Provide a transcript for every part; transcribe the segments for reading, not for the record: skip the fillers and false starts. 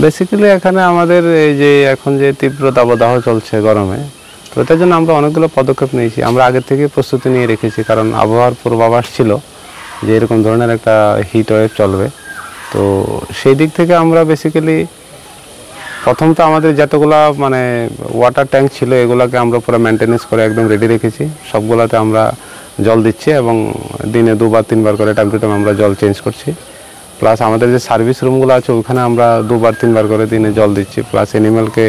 Basically এখানে আমাদের এই যে এখন যে তীব্র দাবদাহ চলছে গরমে, তো এটার জন্য আমরা অনেকগুলো পদক্ষেপ নিয়েছি। আমরা আগে থেকে প্রস্তুতি নিয়ে রেখেছি, কারণ আবহাওয়ার পূর্বাভাস ছিল যে এরকম ধরনের একটা হিট ওয়েভ চলবে। তো সেই দিক থেকে আমরা বেসিক্যালি প্রথম তো আমাদের যতগুলো মানে ওয়াটার ট্যাঙ্ক ছিল এগুলোকে আমরা পুরো মেনটেনেন্স করে একদম রেডি রেখেছি। সবগুলোতে আমরা জল দিচ্ছি এবং দিনে 2বার 3বার করে টাইম টু টাইম আমরা জল চেঞ্জ করছি। প্লাস আমাদের যে সার্ভিস রুমগুলো আছে ওখানে আমরা 2বার 3বার করে দিনে জল দিচ্ছি। প্লাস অ্যানিমেলকে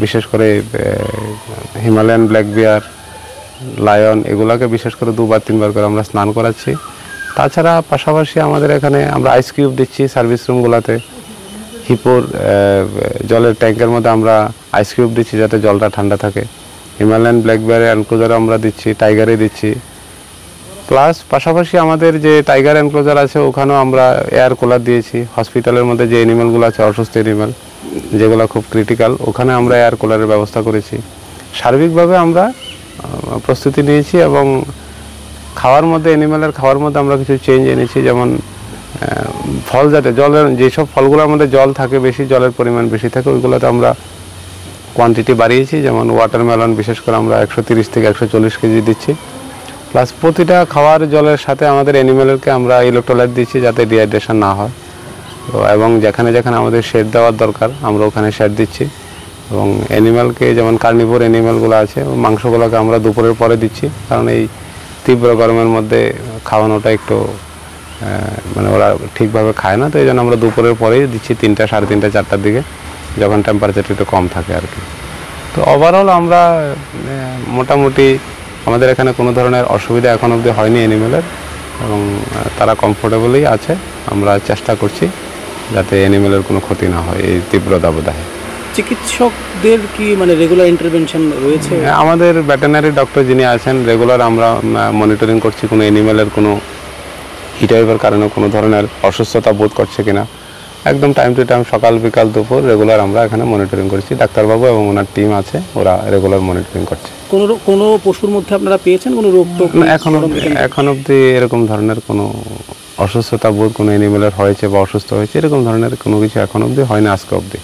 বিশেষ করে হিমালয়ান ব্ল্যাক বিয়ার, লায়ন এগুলোকে বিশেষ করে 2বার 3বার করে আমরা স্নান করাচ্ছি। তাছাড়া পাশাপাশি আমাদের এখানে আমরা আইস কিউব দিচ্ছি সার্ভিস রুমগুলোতে। হিপোর জলের ট্যাঙ্কের মধ্যে আমরা আইস কিউব দিচ্ছি যাতে জলটা ঠান্ডা থাকে। হিমালয়ান ব্ল্যাক বিয়ারে এনক্লোজার আমরা দিচ্ছি, টাইগারে দিচ্ছি। প্লাস পাশাপাশি আমাদের যে টাইগার এনক্লোজার আছে ওখানেও আমরা এয়ার কুলার দিয়েছি। হসপিটালের মধ্যে যে অ্যানিমেলগুলো আছে অসুস্থ অ্যানিমেল যেগুলো খুব ক্রিটিক্যাল, ওখানে আমরা এয়ার কুলারের ব্যবস্থা করেছি। সার্বিকভাবে আমরা প্রস্তুতি নিয়েছি এবং খাওয়ার মধ্যে অ্যানিমেলের খাওয়ার মধ্যে আমরা কিছু চেঞ্জ এনেছি। যেমন ফল যাতে জলের যেসব ফলগুলোর মধ্যে জল থাকে বেশি, জলের পরিমাণ বেশি থাকে, ওইগুলোতে আমরা কোয়ান্টিটি বাড়িয়েছি। যেমন ওয়াটারমেলন বিশেষ করে আমরা 130 থেকে 140 কেজি দিচ্ছি। প্লাস প্রতিটা খাওয়ার জলের সাথে আমাদের অ্যানিমেলকে আমরা ইলেকট্রোলাইট দিচ্ছি যাতে ডিহাইড্রেশন না হয়। তো এবং যেখানে যেখানে আমাদের শেড দেওয়ার দরকার আমরা ওখানে শেড দিচ্ছি। এবং অ্যানিমেলকে যেমন কার্নিভোর অ্যানিমেলগুলো আছে মাংসগুলোকে আমরা দুপুরের পরে দিচ্ছি, কারণ এই তীব্র গরমের মধ্যে খাওয়ানোটা একটু মানে ওরা ঠিকভাবে খায় না। তো এই জন্য আমরা দুপুরের পরেই দিচ্ছি 3টা, 3:30, 4টার দিকে, যখন টেম্পারেচারটা একটু কম থাকে আর কি। তো ওভারঅল আমরা মোটামুটি আমাদের এখানে কোনো ধরনের অসুবিধা এখন অবধি হয়নি অ্যানিমেলের, এবং তারা কমফোর্টেবলই আছে। আমরা চেষ্টা করছি যাতে অ্যানিমেলের কোনো ক্ষতি না হয় এই তীব্র দাবদাহে। চিকিৎসকদের কি মানে রেগুলার ইন্টারভেনশন রয়েছে? আমাদের ভেটেরিনারি ডক্টর যিনি আছেন রেগুলার আমরা মনিটরিং করছি কোনো অ্যানিমেলের কোনো হিট ওয়েভের কারণে কোনো ধরনের অসুস্থতা বোধ করছে কিনা। একদম টাইম টু টাইম সকাল বিকাল দুপুর রেগুলার আমরা এখানে মনিটরিং করছি। ডাক্তারবাবু এবং ওনার টিম আছে, ওরা রেগুলার মনিটরিং করছে। কোনো পশুর মধ্যে আপনারা পেয়েছেন কোনো রোগ টোগ? এখন অবধি এরকম ধরনের কোনো অসুস্থতা বোধ কোনো অ্যানিমেলের হয়েছে বা অসুস্থ হয়েছে এরকম ধরনের কোনো কিছু এখন অবধি হয়নি আজকে অবধি।